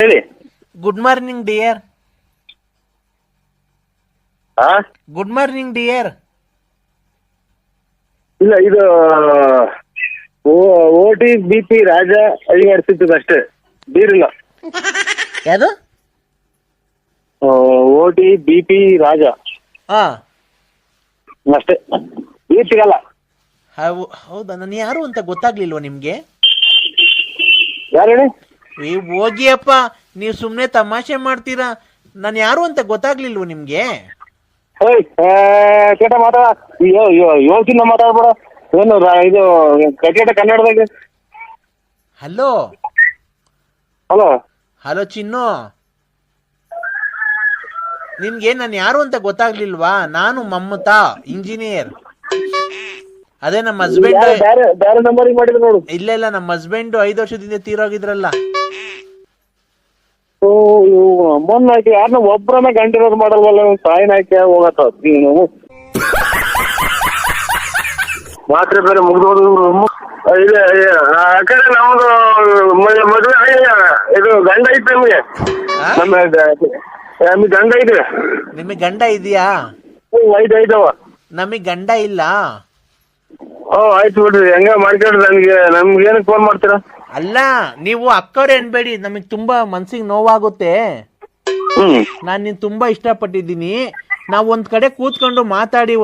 ಹೇಳಿ. Good morning dear. ಹಾ good morning dear. ಇಲ್ಲ, ಇದು OTBP ರಾಜ 5 ವರ್ಷದ್ದು ಅಷ್ಟೇ, ಬೀರಿಲ್ಲ. ಯಾವುದು? OTBP ರಾಜ ಹಾ ಅಷ್ಟೇ, ಬೀರ್ ಸಿಗಲ್ಲ. ಹೌದಾ? ನಾನು ಯಾರು ಅಂತ ಗೊತ್ತಾಗ್ಲಿಲ್ವಾ ನಿಮ್ಗೆ? ಯಾರು ಹೇಳಿ? ಹೋಗಿಯಪ್ಪ, ನೀವು ಸುಮ್ನೆ ತಮಾಷೆ ಮಾಡ್ತೀರಾ. ನಾನು ಯಾರು ಅಂತ ಗೊತ್ತಾಗ್ಲಿಲ್ವ ನಿಮ್ಗೆ? ಕೇಟ ಮಾತಾಡ, ಯೋಚಿನ ಮಾತಾಡ್ಬೇಡ. ಏನು ಇದು ಕಚೇಟ ಕನ್ನಡದಾಗ? ಹಲೋ ಹಲೋ ಹಲೋ ಚಿನ್ನು, ನಿನ್ಗೆ ನಾನು ಯಾರು ಅಂತ ಗೊತ್ತಾಗ್ಲಿಲ್ವಾ? ನಾನು ಮಮತಾ, ಇಂಜಿನಿಯರ್. ಅದೇ ನಮ್ಮ ಹಸ್ಬೆಂಡ್. ಬೇರೆ ನಂಬರ್ ಮಾಡಿದ್ರು ನೋಡು. ಇಲ್ಲ ಇಲ್ಲ, ನಮ್ಮ ಹಸ್ಬೆಂಡ್ 5 ವರ್ಷದಿಂದ ತೀರೋಗಿದ್ರಲ್ಲ. ಮೊನ್ನೆ ಆಯ್ತು, ಯಾರನ್ನ ಒಬ್ಬರನ್ನ ಗಂಟಿರೋದು ಮಾಡಲ್ವಲ್ಲ, ಸಾಯಿನ ಆಯ್ಕೆ ಹೋಗತ್ತ ನೀನು. ಮಾತ್ರೆ ಬೇರೆ ಮುಗಿದೋದು. ಇದೆ ಯಾಕಂದ್ರೆ ನಮ್ದು ಮದುವೆ ಇದು ಗಂಡ ಐತೆ ನಮ್ಗೆ. ನಮಗೆ ಗಂಡ ಇದೆ. ನಿಮಗ್ ಗಂಡ ಇದೆಯಾ? 5 ಐದವ. ನಮಗ್ ಗಂಡ ಇಲ್ಲ. ಆಯ್ತು ಬಿಡ್ರಿ, ಹೆಂಗ ಮಾಡ್ಕೊಡ್ರಿ. ನಮ್ಗೆ ಏನಕ್ಕೆ ಫೋನ್ ಮಾಡ್ತೀರಾ? ಅಲ್ಲ, ನೀವು ಅಕ್ಕವ್ರೆ ಅನ್ಬೇಡಿ, ನಮಗ್ ತುಂಬಾ ಮನ್ಸಿಗೆ ನೋವಾಗುತ್ತೆ. ನಾನ್ ನಿನ್ ತುಂಬಾ ಇಷ್ಟಪಟ್ಟಿದ್ದೀನಿ. ನಾವ್ ಒಂದ್ ಕಡೆ ಕೂತ್ಕೊಂಡು ಮಾತಾಡಿ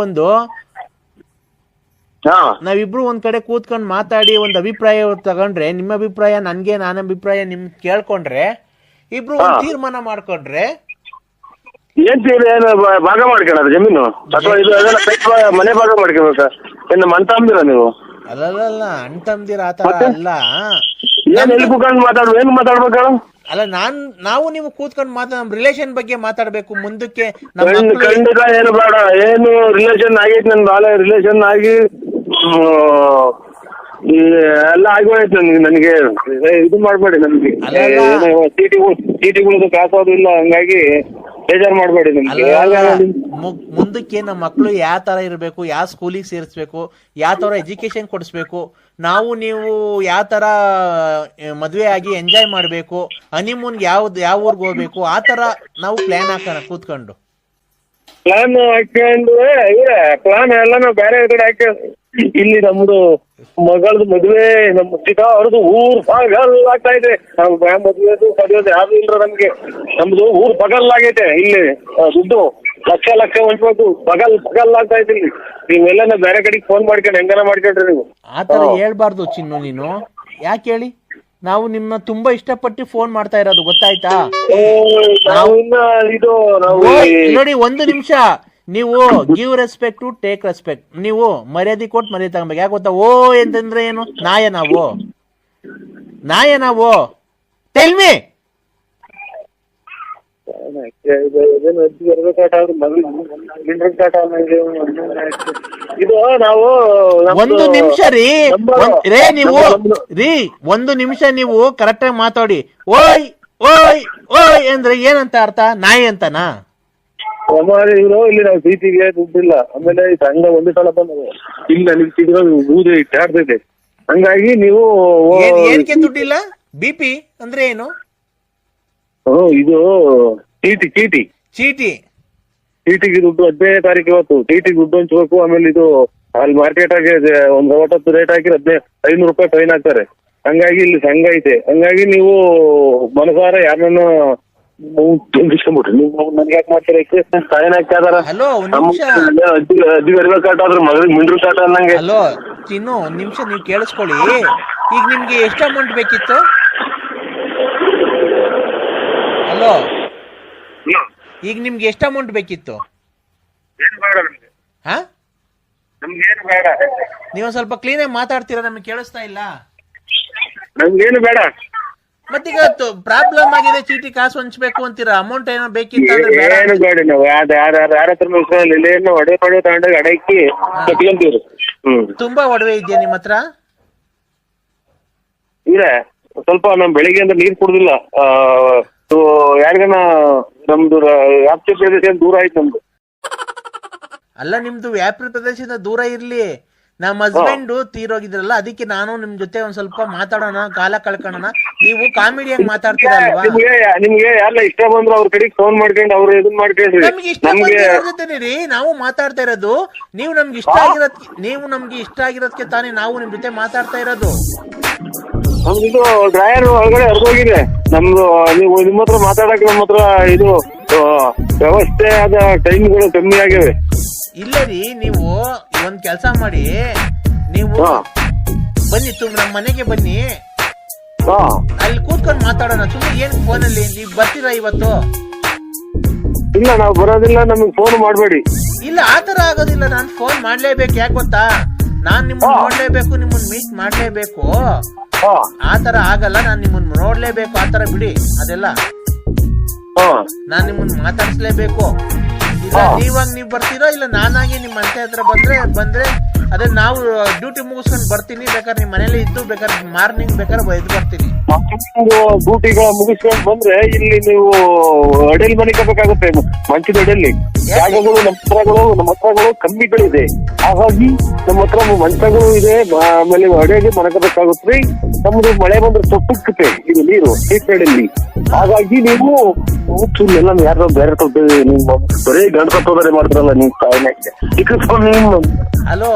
ನಾವಿಬ್ರು ಒಂದ್ ಕಡೆ ಕೂತ್ಕೊಂಡು ಮಾತಾಡಿ ಒಂದು ಅಭಿಪ್ರಾಯ ತಗೊಂಡ್ರೆ, ನಿಮ್ಮ ಅಭಿಪ್ರಾಯ ನನ್ಗೆ, ನನ್ನ ಅಭಿಪ್ರಾಯ ನಿಮ್ ಕೇಳ್ಕೊಂಡ್ರೆ, ಇಬ್ರು ಒಂದ್ ತೀರ್ಮಾನ ಮಾಡ್ಕೊಂಡ್ರೆ. ಏನ್ ಏನು ಭಾಗ ಮಾಡ್ಕೊಳದ ಜಮೀನು ಅಥವಾ ಇದು ಮನೆ ಭಾಗ ಮಾಡ್ಕೋಬೇಕ? ಏನು ಮಂತಾಂದಿರ ನೀವು? ಅಲ್ಲಲ್ಲ, ಅಣ್ಣ ತಮ್ದಿರ ಆತರ ಅಲ್ಲ. ಏನ್ ಎಲ್ಲಿ ಕೂತ್ಕೊಂಡು ಮಾತಾಡ್ಬೇಕು? ಏನ್ ಮಾತಾಡ್ಬೇಕ? ಅಲ್ಲ, ನಾವು ನೀವು ಕೂತ್ಕೊಂಡು ನಮ್ ರಿಲೇಷನ್ ಬಗ್ಗೆ ಮಾತಾಡ್ಬೇಕು ಮುಂದಕ್ಕೆ. ಖಂಡಿತ ಏನು ಬೇಡ. ಏನು ರಿಲೇಷನ್ ಆಗೈತಿ, ನನ್ ಬಾಳ ರಿಲೇಷನ್ ಆಗಿ ಎಲ್ಲ ಆಗೋಯ್ತು. ನನಗೆ ಇದು ಮಾಡ್ಬೇಡಿ. ನಮ್ಗೆ ಚೀಟಿಗಳದ್ದು ಕಾಸೋದು ಇಲ್ಲ, ಹಂಗಾಗಿ ಬೇಜಾರು ಮಾಡ್ಬೇಡಿ. ಮುಂದಕ್ಕೆ ನಮ್ಮ ಮಕ್ಕಳು ಯಾವ ತರ ಇರಬೇಕು, ಯಾವ ಸ್ಕೂಲಿಗೆ ಸೇರಿಸ್ಬೇಕು, ಯಾವ ತರ ಎಜುಕೇಶನ್ ಕೊಡಿಸ್ಬೇಕು, ನಾವು ನೀವು ಯಾವ ತರ ಮದ್ವೆ ಆಗಿ ಎಂಜಾಯ್ ಮಾಡ್ಬೇಕು, ಹನಿಮೂನ್ಗೆ ಯಾವ ಊರ್ಗ್ ಹೋಗ್ಬೇಕು, ಆ ತರ ನಾವು ಪ್ಲಾನ್ ಹಾಕೋಣ ಕೂತ್ಕೊಂಡು. ಪ್ಲಾನ್ ಹಾಕೊಂಡು ಪ್ಲಾನ್ ಎಲ್ಲ ನಾವು ಬೇರೆ ಕಡೆ ಹಾಕ. ಇಲ್ಲಿ ನಮ್ದು ಮಗಳದು ಮದ್ವೆ, ನಮ್ಮ ಸಿಗಾ ಅವ್ರದ್ದು ಊರ್ ಪಗಲ್ ಆಗ್ತಾ ಇದೆ. ನಾವು ಮದ್ವೆದು ಪಡೆಯೋದು ಯಾವ್ದು ಇಲ್ರ ನಮ್ಗೆ. ನಮ್ದು ಊರ್ ಪಗಲ್ ಆಗೈತೆ. ಇಲ್ಲಿ ದುಡ್ಡು ಲಕ್ಷ ಹೊಂಚ್ಬೇಕು. ಪಗಲ್ ಆಗ್ತಾ ಇದೆ ಇಲ್ಲಿ. ನೀವೆಲ್ಲ ಬೇರೆ ಕಡೆಗೆ ಫೋನ್ ಮಾಡ್ಕೊಂಡು ಹೆಂಗನ ಮಾಡ್ಕೊಂಡ್ರಿ ನೀವು. ಆತರ ಹೇಳ್ಬಾರ್ದು ಚಿನ್ನು ನೀನು. ಯಾಕೆ ಹೇಳಿ? ನಾವು ನಿಮ್ನ ತುಂಬಾ ಇಷ್ಟಪಟ್ಟು ಫೋನ್ ಮಾಡ್ತಾ ಇರೋದು, ಗೊತ್ತಾಯ್ತಾ? ನೋಡಿ, 1 ನಿಮಿಷ. ನೀವು give respect to take respect. ನೀವು ಮರ್ಯಾದೆ ಕೊಟ್ಟು ಮರ್ಯಾದೆ ತಗೋಬೇಕು. ಯಾಕೆ ಗೊತ್ತಾ? ಎಂತಂದ್ರೆ ಏನು? ನಾಯ ನಾವು ಟೆಲ್ ಮಿ. ಇದು ನಾವು 1 ನಿಮಿಷ ರೀ. ನೀವು 1 ನಿಮಿಷ ನೀವು ಕರೆಕ್ಟ್ ಆಗಿ ಮಾತಾಡಿ. ಓಯ್ ಓಯ್ ಓಯ್ ಅಂದ್ರೆ ಏನಂತ ಅರ್ಥ? ನಾಯಿ ಅಂತನಾ? ಇವರು ಇಲ್ಲಿ ನಾವು ಸೀಟಿಗೆ ದುಡ್ಡಿಲ್ಲ. ಆಮೇಲೆ ಸಂಘ ಒಂದು ಸಲ ಬಂದ ಇಲ್ಲ ನಿಮ್ ಸೀಟ್ ಬೂದಿ ಇಟ್ಟಾಡ್ತೈತೆ. ಹಂಗಾಗಿ ನೀವು ಏನಕ್ಕೆ ದುಡ್ಡಿಲ್ಲ? BP ಅಂದ್ರೆ ಏನು? ಇದು ಚೀಟಿಗೆ ದುಡ್ಡು 15ನೇ ತಾರೀಕು ಇವತ್ತು. ಚೀಟಿಗೆ ದುಡ್ಡು ಹಂಚ್ಬೇಕು. ಆಮೇಲೆ ಇದು ಅಲ್ಲಿ ಮಾರ್ಕೆಟ್ ಆಗಿ ಒಂದ್ 50 ರೇಟ್ ಹಾಕಿ 500 ರೂಪಾಯಿ ಫೈನ್ ಹಾಕ್ತಾರೆ. ಹಂಗಾಗಿ ಇಲ್ಲಿ ಸಂಘ ಐತೆ. ಹಂಗಾಗಿ ನೀವು ಮನಸಾರ ಯಾರನ್ನ ಬಿಟ್ಬಿಟ್ರಿ. ನೀವು ನನ್ಗೆ ಯಾಕೆ ಮಾಡ್ತೀರ? ಸಾಯನ್ ಹಾಕ್ತಾರ ಅಜ್ಜಿಗೆ ಅರಿವೆ ಕಾಟ ಆದ್ರೆ ಮಗಳಿಗೆ ಮಿಂಡ್ರು ಕಾಟ ಅನ್ನಂಗೆ. ಹಲೋ ಚಿನ್ನು, 1 ನಿಮಿಷ ನೀವು ಕೇಳಿಸ್ಕೊಳ್ಳಿ. ಈಗ ನಿಮ್ಗೆ ಎಷ್ಟು ಅಮೌಂಟ್ ಬೇಕಿತ್ತು? ಹಲೋ, ಈಗ ನಿಮ್ಗೆ ಎಷ್ಟು ಅಮೌಂಟ್ ಬೇಕಿತ್ತು? ನಮ್ಗೇನು ಬೇಡ. ನೀವು ಸ್ವಲ್ಪ ಕ್ಲೀನಾಗಿ ಮಾತಾಡ್ತೀರಾ? ನಮ್ಗೆ ಕೇಳಿಸ್ತಾ ಇಲ್ಲ. ನಮ್ಗೇನು ಬೇಡ. ಮತ್ತೀಗ ಪ್ರಾಬ್ಲಮ್ ಆಗಿದೆ, ಚೀಟಿ ಕಾಸು ಹಂಚ್ಬೇಕು ಅಂತೀರಾ. ಅಮೌಂಟ್ ಏನೋ ಬೇಕಿತ್ತು ಅಂದ್ರೆ ಏನು ಬೇಡ. ನಾವು ಯಾರ ಹತ್ರ ಒಡೆ ತಗೊಂಡಾಗ ಅಡಕ್ಕಿ ಕಟ್ಕೊಂತೀವ್ರಿ. ತುಂಬಾ ಒಡವೆ ಇದೆಯಾ ನಿಮ್ಮ ಹತ್ರ? ಇಲ್ಲ, ಸ್ವಲ್ಪ ನಮ್ ಬೆಳಿಗ್ಗೆ ಅಂದ್ರೆ ನೀರ್ ಕುಡ್ದಿಲ್ಲ. ಯಾರಿಗನ ನಮ್ದು ವ್ಯಾಪ್ತಿ ಪ್ರದೇಶ ದೂರ ಆಯ್ತು ನಮ್ದು. ಅಲ್ಲ, ನಿಮ್ದು ವ್ಯಾಪ್ತಿ ಪ್ರದೇಶದಿಂದ ದೂರ ಇರ್ಲಿ, ನಮ್ಮ ಹಸ್ಬೆಂಡ್ ತೀರೋಗಿದ್ರಲ್ಲ, ಅದಕ್ಕೆ ನಾನು ನಿಮ್ ಜೊತೆ ಒಂದ್ ಸ್ವಲ್ಪ ಮಾತಾಡೋಣ, ಕಾಲ ಕಳ್ಕೊಳ್ಳೋಣ. ನೀವು ಕಾಮಿಡಿಯಾಗಿ ಮಾತಾಡ್ತೀರಲ್ವಾ? ನಿಮ್ಗೆ ಯಾರಲ್ಲ ಇಷ್ಟ ಬಂದ್ರು ಅವ್ರ ಕಡೆಗೆ ಫೋನ್ ಮಾಡ್ಕೊಂಡು ಅವ್ರು ಇದನ್ ಮಾಡ್ಕೊಂಡ್ರಿ. ನಮ್ಗೆ ಇಷ್ಟ ಜೊತೆನೇ ರೀ ನಾವು ಮಾತಾಡ್ತಾ ಇರೋದು. ನೀವು ನಮ್ಗೆ ಇಷ್ಟ ಆಗಿರೋದಕ್ಕೆ ತಾನೇ ನಾವು ನಿಮ್ ಜೊತೆ ಮಾತಾಡ್ತಾ ಇರೋದು. ನಮ್ದು ಡ್ರಾಯರ್ ಒಳಗಡೆ ಹರಿದೋಗಿದೆ ನಮ್ದು. ನೀವು ನಿಮ್ಮ ಹತ್ರ ಮಾತಾಡಕ್ಕೆ ನಮ್ಮ ಹತ್ರ ಇದು ವ್ಯವಸ್ಥೆ ಆದ ಟೈಮ್ಗಳು ಕಮ್ಮಿ ಆಗಿವೆ. ಇಲ್ಲ ರೀ, ನೀವು ಒಂದ್ ಕೆಲ್ಸ ಮಾಡಿ, ನೀವು ಬನ್ನಿ ನಮ್ಮ ಮನೆಗೆ ಬನ್ನಿ, ಅಲ್ಲಿ ಕೂತ್ಕೊಂಡು ಮಾತಾಡೋಣ. ಸುಮ್ಮನೆ ಏನ್ ಫೋನಲ್ಲಿ ನೀವು ಬರ್ತೀರಾ ಇವತ್ತು? ಇಲ್ಲ, ನಾವು ಬರೋದಿಲ್ಲ, ನಮಗೆ ಫೋನ್ ಮಾಡಬೇಡಿ. ಇಲ್ಲ, ಆತರ ಆಗೋದಿಲ್ಲ. ನಾನು ಫೋನ್ ಮಾಡ್ಲೇಬೇಕು. ಯಾಕೆ ಗೊತ್ತಾ, ನಾನ್ ನಿಮ್ಮನ್ನ ನೋಡ್ಲೇಬೇಕು, ನಿಮ್ಮನ್ನ ಮೀಟ್ ಮಾಡ್ಲೇಬೇಕು. ಆತರ ಆಗಲ್ಲ, ನಾನ್ ನಿಮ್ಮನ್ನ ನೋಡ್ಲೇಬೇಕು. ಆತರ ಬಿಡಿ ಅದೆಲ್ಲ. ನಾನ್ ನಿಮ್ಮನ್ನ ಮಾತಾಡ್ಸ್ಲೇಬೇಕು. ಇಲ್ಲ ನೀವಾಗ ನೀವ್ ಬರ್ತೀರೋ, ಇಲ್ಲ ನಾನಾಗಿ ನಿಮ್ ಮನೆ ಹತ್ರ ಬಂದ್ರೆ ಅದೇ ನಾವು ಡ್ಯೂಟಿ ಮುಗಿಸ್ಕೊಂಡು ಬರ್ತೀನಿ. ಬೇಕಾದ್ರೆ ನಿಮ್ ಮನೇಲಿ ಇದ್ದು ಬೇಕಾದ್ರೆ ಮಾರ್ನಿಂಗ್ ಬೇಕಾದ್ರೆ ಎದ್ದು ಬರ್ತೀನಿ. ಡ್ಯೂಟಿಗಳ ಮುಗಿಸ್ಕೊಂಡು ಬಂದ್ರೆ ಇಲ್ಲಿ ನೀವು ಅಡಿಯಲ್ಲಿ ಮನೆ ಕಬೇಕಾಗುತ್ತೆ. ಮಂಚದ ಅಡಿಯಲ್ಲಿ ಜಾಗಗಳು ನಮ್ಮ ಹತ್ರಗಳು ಕಮ್ಮಿಗಳಿದೆ. ಹಾಗಾಗಿ ನಮ್ಮ ಹತ್ರ ಮಂಚಗಳು ಇದೆ, ಆಮೇಲೆ ಅಡಿಯಲ್ಲಿ ಮನೆ ಕಬೇಕಾಗುತ್ತೆ. ನಮ್ದು ಮಳೆ ಬಂದ್ರೆ ತೊಟ್ಟುತ್ತೆ ಇದು ನೀರು ಈ ಸೈಡಲ್ಲಿ. ಹಾಗಾಗಿ ನೀವು ಎಲ್ಲ ಯಾರು ಬೇರೆ ಬರೀ ಗಂಟೆ ಮಾಡ್ತಾರಲ್ಲ ನೀವು. ಹಲೋ